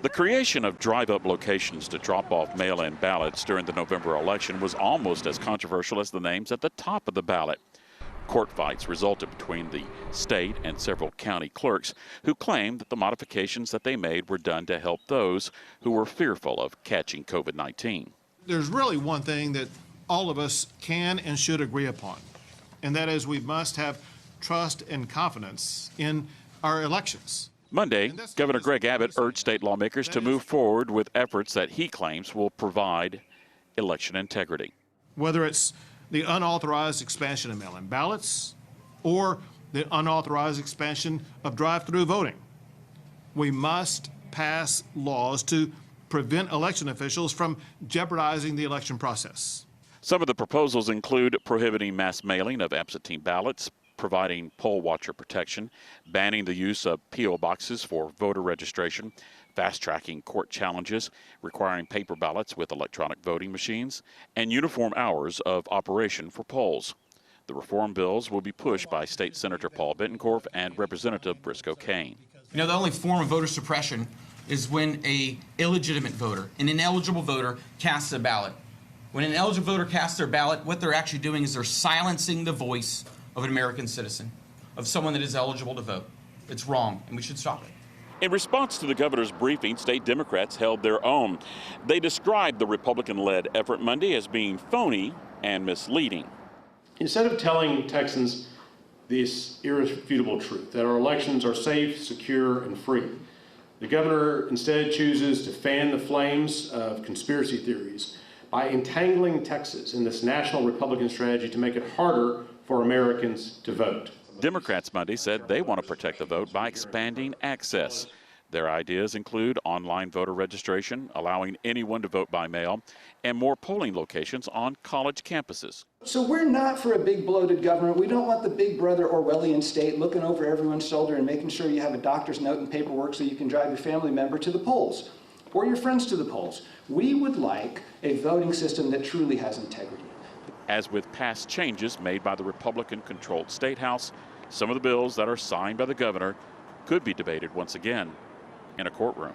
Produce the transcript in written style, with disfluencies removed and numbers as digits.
The creation of drive-up locations to drop off mail-in ballots during the November election was almost as controversial as the names at the top of the ballot. Court fights resulted between the state and several county clerks who claimed that the modifications that they made were done to help those who were fearful of catching COVID-19. There's really one thing that all of us can and should agree upon, and that is we must have trust and confidence in our elections. Monday, Governor Greg Abbott urged state lawmakers to move forward with efforts that he claims will provide election integrity. Whether it's the unauthorized expansion of mail-in ballots or the unauthorized expansion of drive-through voting, we must pass laws to prevent election officials from jeopardizing the election process. Some of the proposals include prohibiting mass mailing of absentee ballots, providing poll watcher protection, banning the use of P.O. boxes for voter registration, fast-tracking court challenges, requiring paper ballots with electronic voting machines, and uniform hours of operation for polls. The reform bills will be pushed by State Senator Paul Bettencourt and Representative Briscoe Cain. You know, the only form of voter suppression is when an illegitimate voter, an ineligible voter, casts a ballot. When an eligible voter casts their ballot, what they're actually doing is they're silencing the voice of an American citizen, of someone that is eligible to vote. It's wrong, and we should stop it. In response to the governor's briefing, state Democrats held their own. They described the Republican-led effort Monday as being phony and misleading. Instead of telling Texans this irrefutable truth, that our elections are safe, secure, and free, the governor instead chooses to fan the flames of conspiracy theories by entangling Texas in this national Republican strategy to make it harder for Americans to vote. Democrats Monday said they want to protect the vote by expanding access. Their ideas include online voter registration, allowing anyone to vote by mail, and more polling locations on college campuses. So we're not for a big bloated government. We don't want the big brother Orwellian state looking over everyone's shoulder and making sure you have a doctor's note and paperwork so you can drive your family member to the polls or your friends to the polls. We would like a voting system that truly has integrity. As with past changes made by the Republican-controlled State House, some of the bills that are signed by the governor could be debated once again in a courtroom.